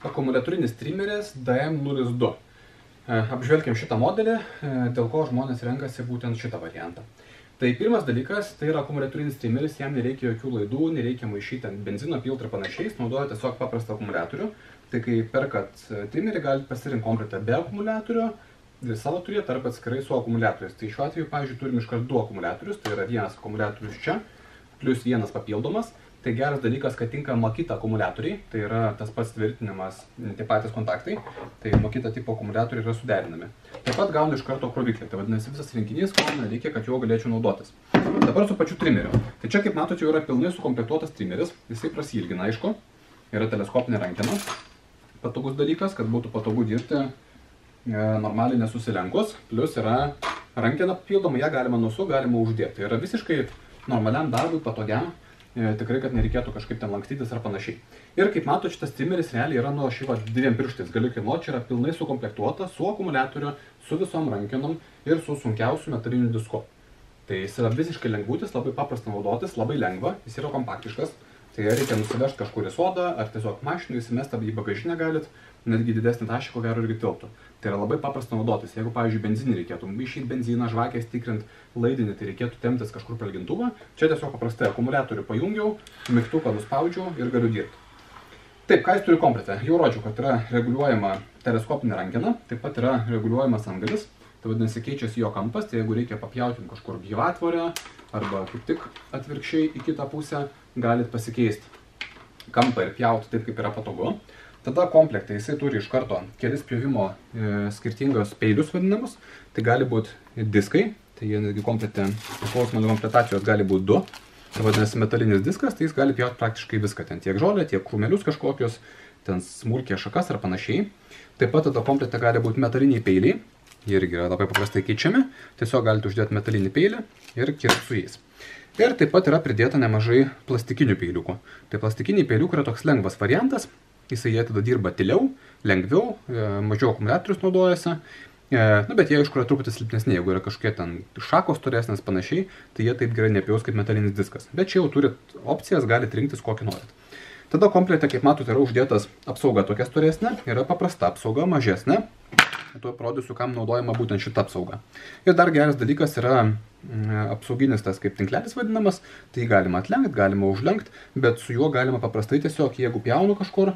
akumuliatorinis trimeris DM02. Apžvelkim šitą modelį, dėl ko žmonės renkasi būtent šitą variantą. Tai pirmas dalykas, tai yra akumuliatorinis trimeris, jam nereikia jokių laidų, nereikia maišyti ant benzino, filtrą ir panašiais, naudoja tiesiog paprastą akumuliatorių. Tai kai perkat trimerį, galite pasirinkti kompletą be akumuliatorių, savo turėti arba atskirai su akumuliatoriais. Tai šiuo atveju, pavyzdžiui, turim iškart du akumuliatorius, tai yra vienas akumuliatorius čia, plus vienas papildomas. Tai geras dalykas, kad tinka Makita akumuliatoriai, tai yra tas pats tvirtinimas, tie patys kontaktai, tai Makita tipo akumuliatoriai yra suderinami. Taip pat gaunu iš karto kroviklį, tai vadinasi visas rinkinys, ko man reikia, kad juo galėčiau naudotis. Dabar su pačiu trimeriu. Tai čia, kaip matote, jau yra pilnai sukomplektuotas trimeris, jisai prasilgina, aišku, yra teleskopinė rankena. Patogus dalykas, kad būtų patogu dirbti normaliai nesusilenkus, plus yra rankena papildoma, ją galima nusu, galima uždėti. Tai yra visiškai normaliam darbui, patogiam. Tikrai, kad nereikėtų kažkaip ten lankstytis ar panašiai. Ir kaip matote, šitas trimeris realiai yra nuo šį dviem pirštais. Galiu kilnoti, čia yra pilnai sukomplektuota su akumuliatoriu, su visom rankenom ir su sunkiausiu metaliniu disku. Tai jis yra visiškai lengvutis, labai paprasta naudotis, labai lengva, jis yra kompaktiškas. Tai reikia nusivežti kažkur į sodą, ar tiesiog mašinų įsimesti į bagažinę galit, netgi didesnį tašį, ko gero irgi tilptų. Tai yra labai paprasta naudotis. Jeigu, pavyzdžiui, benzinį reikėtų maišyti benziną, žvakės tikrint, laidinį, tai reikėtų temptis kažkur per lygintuvą. Čia tiesiog paprastai akumuliatorių pajungiau, mygtuką nuspaudžiau ir galiu dirbti. Taip, ką jis turi komplete? Jau rodžiau, kad yra reguliuojama teleskopinė rankena, taip pat yra reguliuojamas antgalis. Tai vadinasi, keičiasi jo kampas, tai jeigu reikia papjauti kažkur gyvatvorę arba kaip tik atvirkščiai į kitą pusę, galit pasikeisti kampą ir pjauti taip, kaip yra patogu. Tada komplektai jisai turi iš karto kelis pjovimo skirtingus peilius vadinamus. Tai gali būti diskai, tai jie netgi komplete, priklausomai nuo kompletacijos gali būti du. Tai vadinasi metalinis diskas, tai jis gali pjauti praktiškai viską, ten tiek žolę, tiek krūmelius kažkokius, ten smulkiai šakas ar panašiai. Taip pat tada komplete gali būti metaliniai peiliai. Jie irgi yra labai paprastai keičiami, tiesiog galite uždėti metalinį peilį ir kirpti su jais. Ir taip pat yra pridėta nemažai plastikinių peiliukų. Tai plastikiniai peiliukai yra toks lengvas variantas, jisai jie tada dirba tyliau, lengviau, mažiau akumuliatorius naudojasi, bet jie iš kur truputį silpnesni, jeigu yra kažkokie ten šakos storesnės panašiai, tai jie taip gerai nepjaus kaip metalinis diskas. Bet čia jau turit opcijas, galite rinktis kokį norit. Tada komplete, kaip matote, yra uždėtas apsauga tokia storesnė, yra paprasta apsauga, mažesnė. Tuo parodysiu, kam naudojama būtent šita apsauga. Ir dar geras dalykas yra apsauginis tas kaip tinklelis vadinamas, tai galima atlenkti, galima užlenkti, bet su juo galima paprastai tiesiog, jeigu pjaunu kažkur,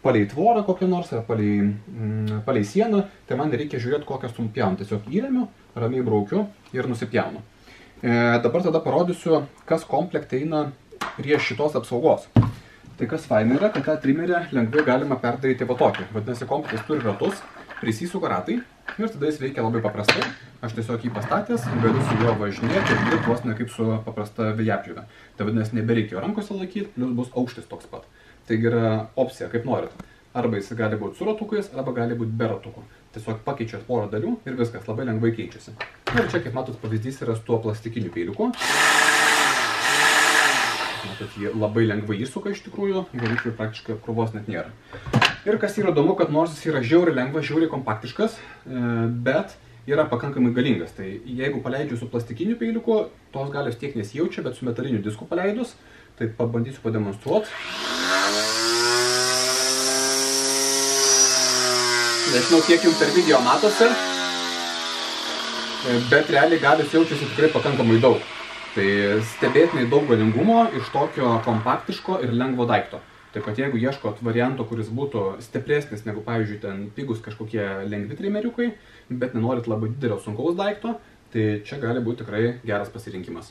palei tvorą kokią nors, ar palei sieną, tai man nereikia žiūrėti, kokią sumą pjaunu. Tiesiog įremiu, ramiai braukiu ir nusipjaunu. Dabar tada parodysiu, kas komplekte eina prie šitos apsaugos. Tai kas faina yra, kad tą trimerį lengvai galima perdaryti va tokį. Vadinasi, komplektas turi ratus, prisisuka ratai ir tada jis veikia labai paprastai. Aš tiesiog jį pastatęs, galiu su juo važinėti ir dirbti vos ne kaip su paprasta vėjapjove. Tai vadinasi, nebereikia rankose laikyti, plus bus aukštis toks pat. Taigi yra opcija, kaip norit. Arba jis gali būti su ratukais, arba gali būti be ratukų. Tiesiog pakeičiat porą dalių ir viskas labai lengvai keičiasi. Ir čia, kaip matot, pavyzdys yra su tuo plastikiniu peiliuku. Matot, jie labai lengvai įsuka iš tikrųjų, variklių praktiškai apkrovos net nėra. Ir kas yra įdomu, kad nors jis yra žiauriai lengvas, žiauriai kompaktiškas, bet yra pakankamai galingas. Tai jeigu paleidžiu su plastikiniu peiliuku, tos galios tiek nesijaučia, bet su metaliniu disku paleidus, tai pabandysiu pademonstruoti. Nežinau, kiek jums per video matosi, bet realiai galios jaučiasi tikrai pakankamai daug. Tai stebėtinai daug galingumo iš tokio kompaktiško ir lengvo daikto. Taip pat jeigu ieškot varianto, kuris būtų stipresnis negu, pavyzdžiui, ten pigus kažkokie lengvi trimeriukai, bet nenorit labai didelio sunkaus daikto, tai čia gali būti tikrai geras pasirinkimas.